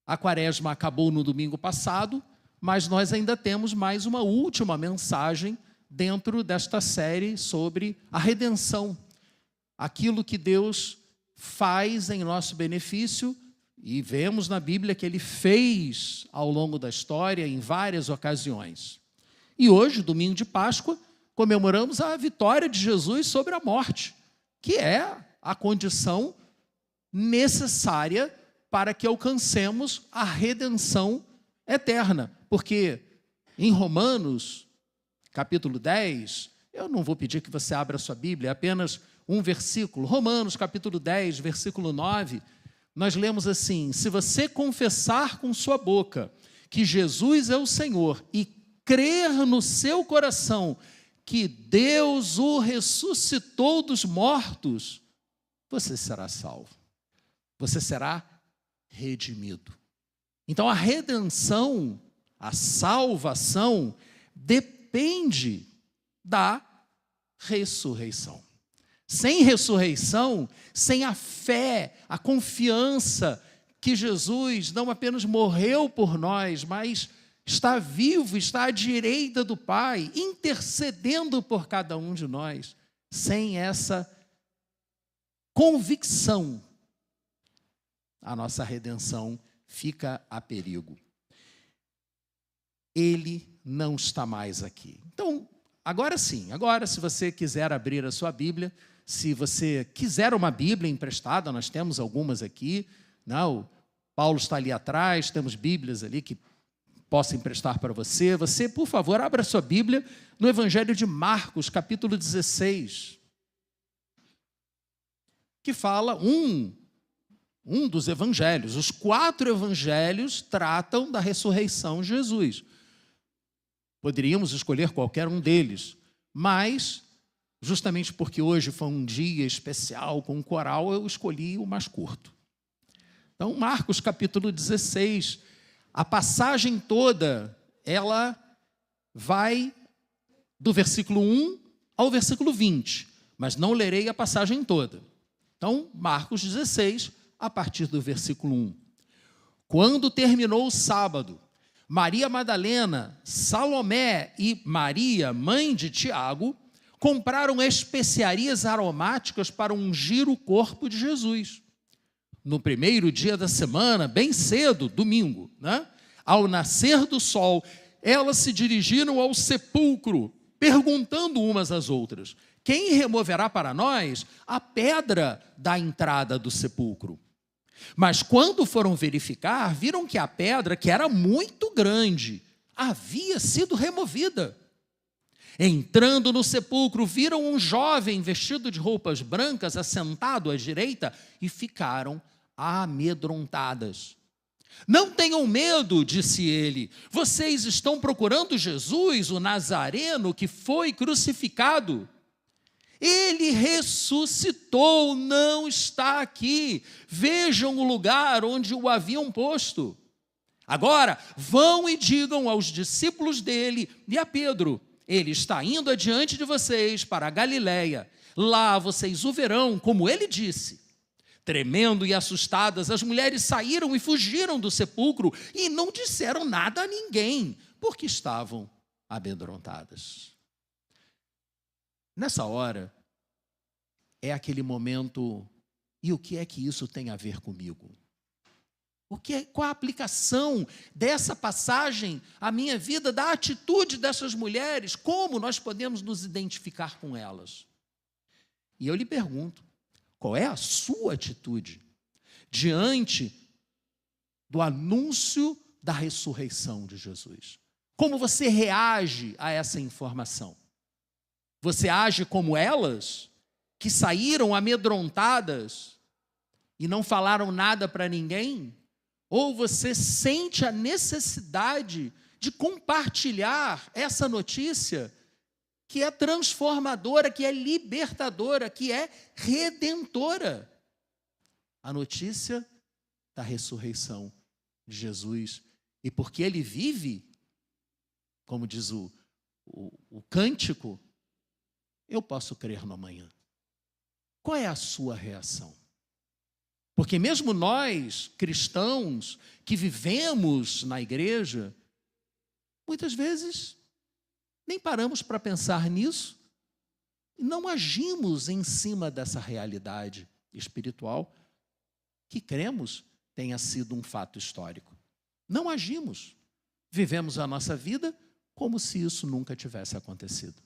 A quaresma acabou no domingo passado, mas nós ainda temos mais uma última mensagem dentro desta série sobre a redenção. Aquilo que Deus faz em nosso benefício, e vemos na Bíblia que Ele fez ao longo da história em várias ocasiões. E hoje, domingo de Páscoa, comemoramos a vitória de Jesus sobre a morte, que é a condição necessária para que alcancemos a redenção eterna. Porque em Romanos, capítulo 10, eu não vou pedir que você abra a sua Bíblia, é apenas um versículo. Romanos, capítulo 10, versículo 9, nós lemos assim: se você confessar com sua boca que Jesus é o Senhor e crer no seu coração que Deus o ressuscitou dos mortos, você será salvo. Você será redimido. Então a redenção, a salvação, depende da ressurreição. Sem ressurreição, sem a fé, a confiança que Jesus não apenas morreu por nós, mas está vivo, está à direita do Pai, intercedendo por cada um de nós. Sem essa convicção, a nossa redenção fica a perigo. Ele não está mais aqui. Então, agora sim, agora se você quiser abrir a sua Bíblia, se você quiser uma Bíblia emprestada, nós temos algumas aqui, não, Paulo está ali atrás, temos Bíblias ali que possa emprestar para você. Você, por favor, abra sua Bíblia no Evangelho de Marcos, capítulo 16, que fala um dos evangelhos. Os 4 evangelhos tratam da ressurreição de Jesus. Poderíamos escolher qualquer um deles, mas, justamente porque hoje foi um dia especial com o coral, eu escolhi o mais curto. Então, Marcos, capítulo 16, a passagem toda, ela vai do versículo 1 ao versículo 20, mas não lerei a passagem toda. Então, Marcos 16, a partir do versículo 1. Quando terminou o sábado, Maria Madalena, Salomé e Maria, mãe de Tiago, compraram especiarias aromáticas para ungir o corpo de Jesus. No primeiro dia da semana, bem cedo, domingo, ao nascer do sol, elas se dirigiram ao sepulcro, perguntando umas às outras: quem removerá para nós a pedra da entrada do sepulcro? Mas quando foram verificar, viram que a pedra, que era muito grande, havia sido removida. Entrando no sepulcro, viram um jovem vestido de roupas brancas assentado à direita e ficaram amedrontadas. Não tenham medo, disse ele, vocês estão procurando Jesus, o Nazareno, que foi crucificado. Ele ressuscitou, não está aqui. Vejam o lugar onde o haviam posto. Agora, vão e digam aos discípulos dele e a Pedro: ele está indo adiante de vocês para a Galiléia. Lá vocês o verão, como ele disse. Tremendo e assustadas, as mulheres saíram e fugiram do sepulcro e não disseram nada a ninguém, porque estavam amedrontadas. Nessa hora, é aquele momento, e o que é que isso tem a ver comigo? Qual a aplicação dessa passagem à minha vida, da atitude dessas mulheres? Como nós podemos nos identificar com elas? E eu lhe pergunto, qual é a sua atitude diante do anúncio da ressurreição de Jesus? Como você reage a essa informação? Você age como elas, que saíram amedrontadas e não falaram nada para ninguém? Ou você sente a necessidade de compartilhar essa notícia que é transformadora, que é libertadora, que é redentora? A notícia da ressurreição de Jesus. E porque ele vive, como diz o cântico, eu posso crer no amanhã. Qual é a sua reação? Porque mesmo nós, cristãos, que vivemos na igreja, muitas vezes nem paramos para pensar nisso e não agimos em cima dessa realidade espiritual que cremos tenha sido um fato histórico. Não agimos. Vivemos a nossa vida como se isso nunca tivesse acontecido.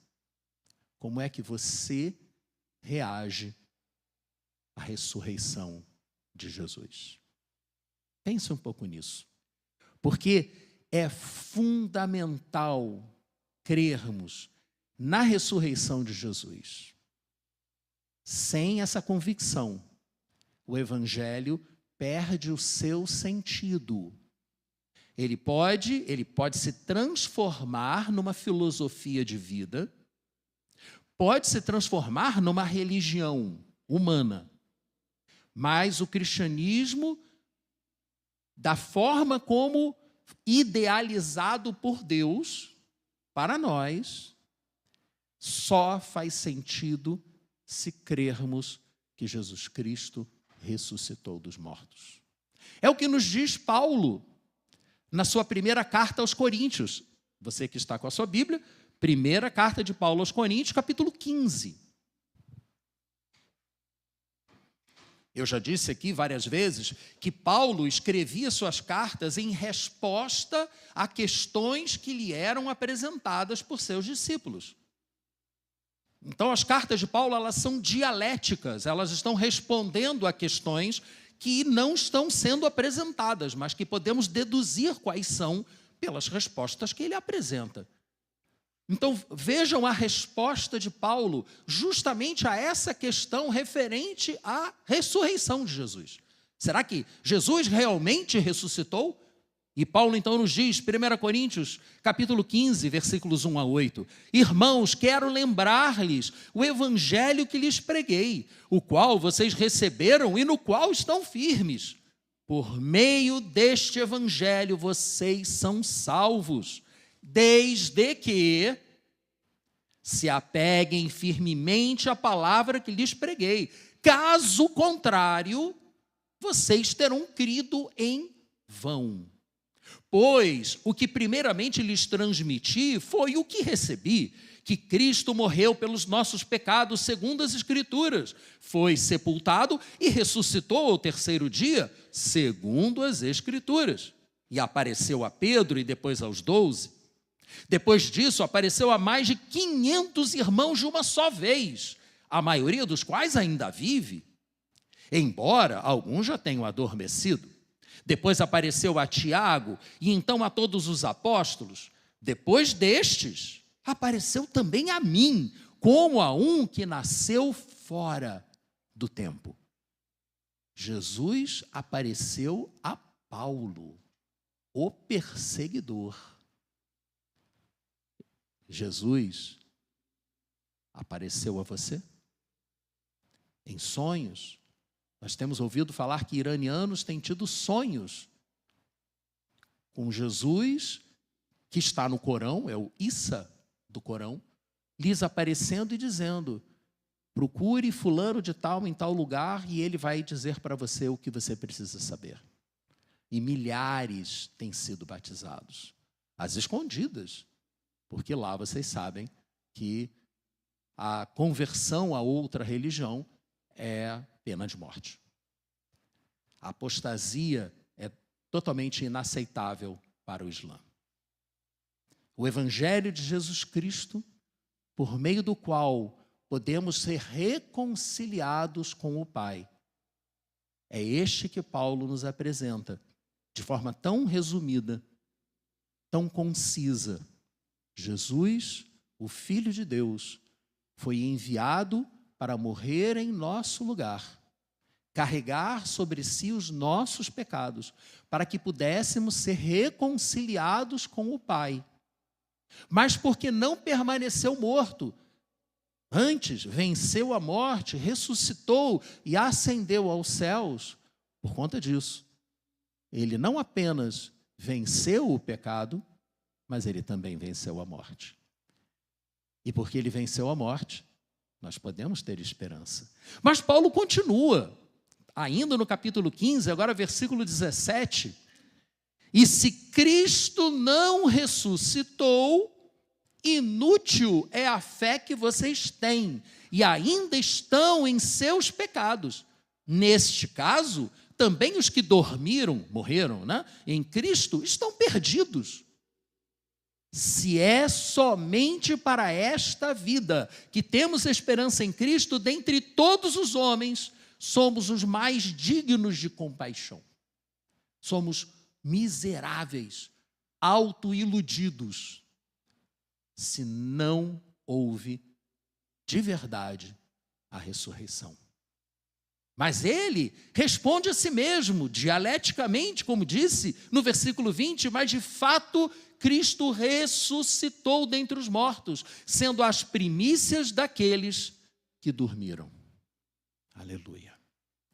Como é que você reage à ressurreição de Jesus? Pense um pouco nisso. Porque é fundamental crermos na ressurreição de Jesus. Sem essa convicção, o Evangelho perde o seu sentido. Ele pode se transformar numa filosofia de vida, pode se transformar numa religião humana, mas o cristianismo, da forma como idealizado por Deus, para nós, só faz sentido se crermos que Jesus Cristo ressuscitou dos mortos. É o que nos diz Paulo na sua primeira carta aos Coríntios. Você que está com a sua Bíblia, primeira carta de Paulo aos Coríntios, capítulo 15. Eu já disse aqui várias vezes que Paulo escrevia suas cartas em resposta a questões que lhe eram apresentadas por seus discípulos. Então, as cartas de Paulo, elas são dialéticas, elas estão respondendo a questões que não estão sendo apresentadas, mas que podemos deduzir quais são pelas respostas que ele apresenta. Então, vejam a resposta de Paulo justamente a essa questão referente à ressurreição de Jesus. Será que Jesus realmente ressuscitou? E Paulo então nos diz, 1 Coríntios, capítulo 15, versículos 1 a 8. Irmãos, quero lembrar-lhes o evangelho que lhes preguei, o qual vocês receberam e no qual estão firmes. Por meio deste evangelho vocês são salvos, desde que se apeguem firmemente à palavra que lhes preguei. Caso contrário, vocês terão crido em vão. Pois o que primeiramente lhes transmiti foi o que recebi, que Cristo morreu pelos nossos pecados segundo as Escrituras, foi sepultado e ressuscitou ao terceiro dia, segundo as Escrituras. E apareceu a Pedro e depois aos 12. Depois disso, apareceu a mais de 500 irmãos de uma só vez, a maioria dos quais ainda vive, embora alguns já tenham adormecido. Depois apareceu a Tiago e então a todos os apóstolos. Depois destes, apareceu também a mim, como a um que nasceu fora do tempo. Jesus apareceu a Paulo, o perseguidor. Jesus apareceu a você? Em sonhos? Nós temos ouvido falar que iranianos têm tido sonhos com Jesus, que está no Corão, é o Issa do Corão, lhes aparecendo e dizendo: procure fulano de tal em tal lugar e ele vai dizer para você o que você precisa saber. E milhares têm sido batizados, às escondidas, porque lá vocês sabem que a conversão a outra religião é pena de morte. A apostasia é totalmente inaceitável para o Islã. O Evangelho de Jesus Cristo, por meio do qual podemos ser reconciliados com o Pai, é este que Paulo nos apresenta, de forma tão resumida, tão concisa. Jesus, o Filho de Deus, foi enviado para morrer em nosso lugar, carregar sobre si os nossos pecados, para que pudéssemos ser reconciliados com o Pai. Mas porque não permaneceu morto, antes venceu a morte, ressuscitou e ascendeu aos céus, por conta disso, ele não apenas venceu o pecado, mas ele também venceu a morte. E porque ele venceu a morte, nós podemos ter esperança. Mas Paulo continua. ainda no capítulo 15, agora versículo 17. E se Cristo não ressuscitou, inútil é a fé que vocês têm, e ainda estão em seus pecados. Neste caso, também os que dormiram, morreram, né, em Cristo, estão perdidos. Se é somente para esta vida que temos esperança em Cristo, dentre todos os homens, somos os mais dignos de compaixão. Somos miseráveis, autoiludidos, se não houve de verdade a ressurreição. Mas ele responde a si mesmo, dialeticamente, como disse no versículo 20, mas de fato Cristo ressuscitou dentre os mortos, sendo as primícias daqueles que dormiram. Aleluia.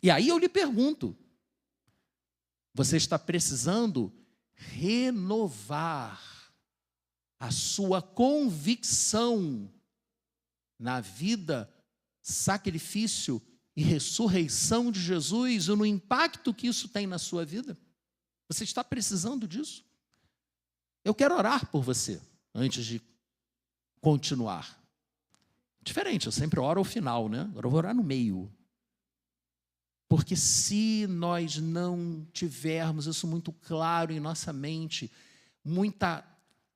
E aí eu lhe pergunto, você está precisando renovar a sua convicção na vida, sacrifício e ressurreição de Jesus e no impacto que isso tem na sua vida? Você está precisando disso? Eu quero orar por você antes de continuar. Diferente, eu sempre oro ao final, né? Agora eu vou orar no meio. Porque se nós não tivermos isso muito claro em nossa mente, muita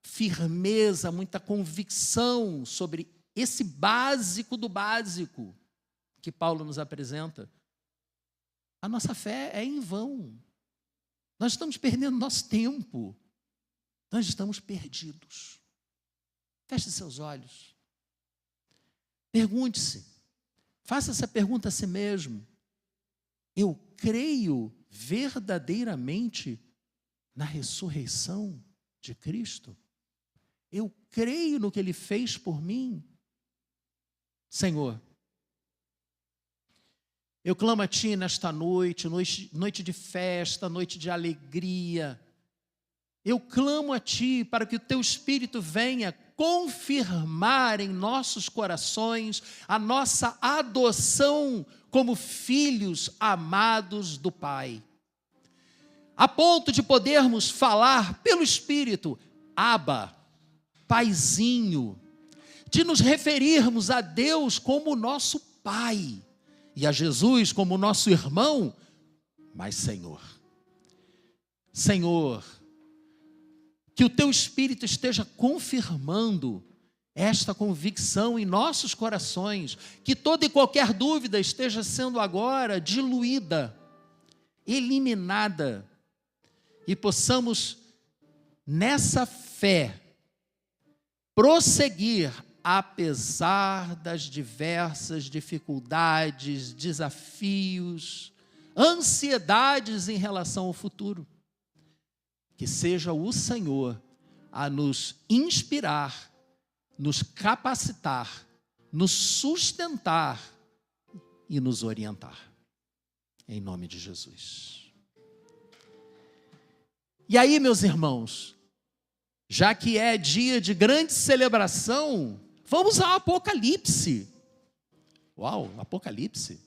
firmeza, muita convicção sobre esse básico do básico que Paulo nos apresenta, a nossa fé é em vão. Nós estamos perdendo nosso tempo. Nós estamos perdidos. Feche seus olhos. Pergunte-se. Faça essa pergunta a si mesmo. Eu creio verdadeiramente na ressurreição de Cristo? Eu creio no que Ele fez por mim? Senhor, eu clamo a Ti nesta noite, noite de festa, noite de alegria. Eu clamo a Ti para que o Teu Espírito venha confirmar em nossos corações a nossa adoção como filhos amados do Pai. A ponto de podermos falar pelo Espírito, Abba, Paizinho, de nos referirmos a Deus como nosso Pai e a Jesus como nosso irmão, mas Senhor, que o Teu Espírito esteja confirmando esta convicção em nossos corações, que toda e qualquer dúvida esteja sendo agora diluída, eliminada, e possamos, nessa fé, prosseguir, apesar das diversas dificuldades, desafios, ansiedades em relação ao futuro. Que seja o Senhor a nos inspirar, nos capacitar, nos sustentar e nos orientar. Em nome de Jesus. E aí, meus irmãos, já que é dia de grande celebração, vamos ao Apocalipse. Uau, Apocalipse?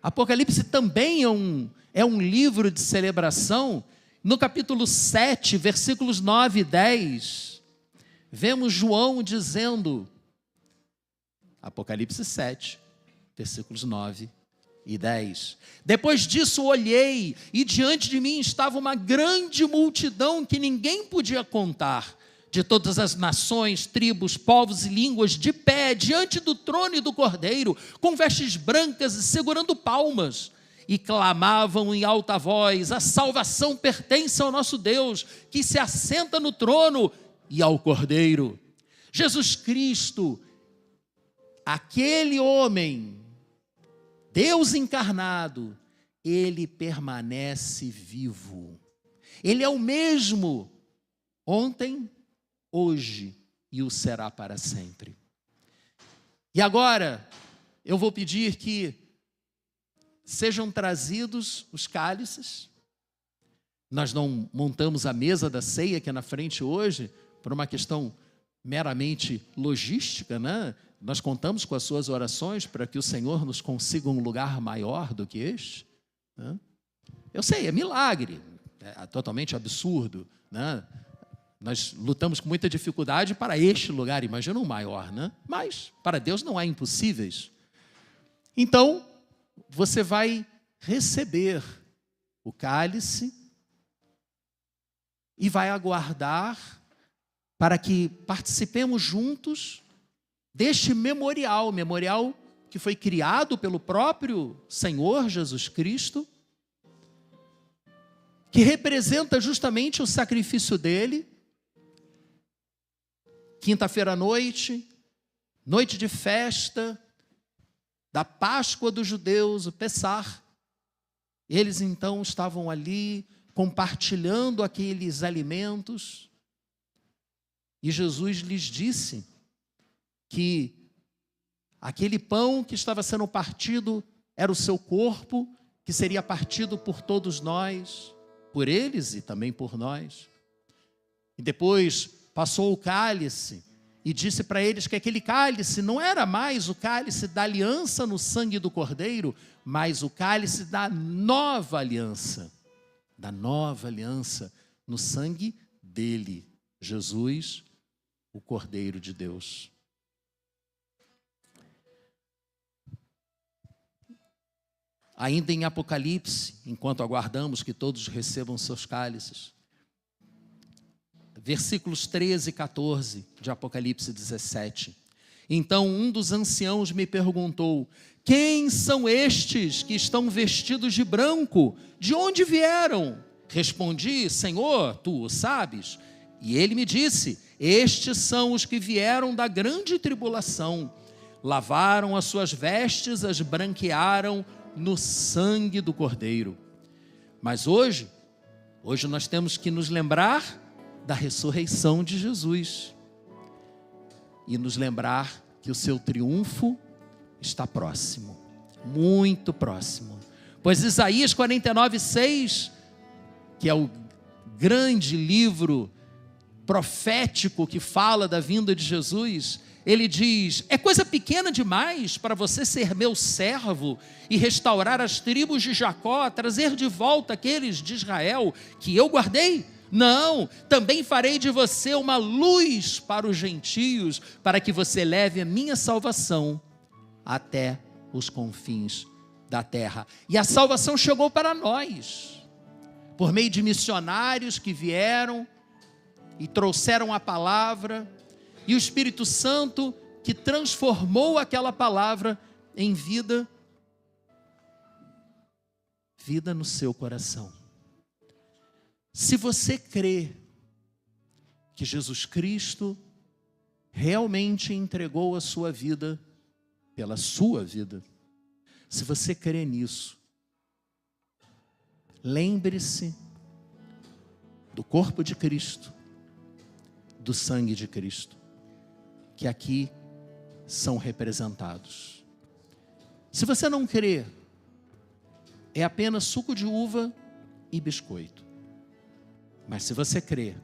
Apocalipse também é um livro de celebração. No capítulo 7, versículos 9 e 10, vemos João dizendo, Apocalipse 7, versículos 9 e 10. Depois disso olhei, e diante de mim estava uma grande multidão que ninguém podia contar, de todas as nações, tribos, povos e línguas, de pé, diante do trono e do Cordeiro, com vestes brancas e segurando palmas, e clamavam em alta voz, a salvação pertence ao nosso Deus, que se assenta no trono e ao Cordeiro. Jesus Cristo, aquele homem, Deus encarnado, Ele permanece vivo. Ele é o mesmo ontem, hoje e o será para sempre. E agora, eu vou pedir que sejam trazidos os cálices. Nós não montamos a mesa da ceia aqui na frente hoje, por uma questão meramente logística, né? Nós contamos com as suas orações para que o Senhor nos consiga um lugar maior do que este, né? Eu sei, é milagre, é totalmente absurdo, né? Nós lutamos com muita dificuldade para este lugar, imagina um maior, né? Mas para Deus não há impossíveis. Então, você vai receber o cálice e vai aguardar para que participemos juntos deste memorial que foi criado pelo próprio Senhor Jesus Cristo, que representa justamente o sacrifício dele. Quinta-feira à noite, noite de festa, da Páscoa dos judeus, o Pessar. Eles então estavam ali compartilhando aqueles alimentos. E Jesus lhes disse que aquele pão que estava sendo partido era o seu corpo, que seria partido por todos nós, por eles e também por nós. E depois passou o cálice e disse para eles que aquele cálice não era mais o cálice da aliança no sangue do Cordeiro, mas o cálice da nova aliança no sangue dele, Jesus, o Cordeiro de Deus. Ainda em Apocalipse, enquanto aguardamos que todos recebam seus cálices, versículos 13 e 14 de Apocalipse 17. Então um dos anciãos me perguntou: quem são estes que estão vestidos de branco? De onde vieram? Respondi: Senhor, tu o sabes. E ele me disse: estes são os que vieram da grande tribulação, lavaram as suas vestes, as branquearam no sangue do Cordeiro. Mas hoje nós temos que nos lembrar da ressurreição de Jesus e nos lembrar que o seu triunfo está próximo, muito próximo. Pois Isaías 49:6, que é o grande livro profético que fala da vinda de Jesus, ele diz: é coisa pequena demais para você ser meu servo e restaurar as tribos de Jacó, trazer de volta aqueles de Israel que eu guardei? Não, também farei de você uma luz para os gentios, para que você leve a minha salvação até os confins da terra. E a salvação chegou para nós, por meio de missionários que vieram e trouxeram a palavra, e o Espírito Santo que transformou aquela palavra em vida no seu coração. Se você crê que Jesus Cristo realmente entregou a sua vida pela sua vida, se você crê nisso, lembre-se do corpo de Cristo, do sangue de Cristo, que aqui são representados. Se você não crê, é apenas suco de uva e biscoito. Mas se você crê,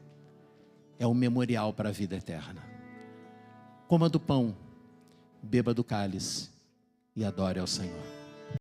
é um memorial para a vida eterna. Coma do pão, beba do cálice e adore ao Senhor.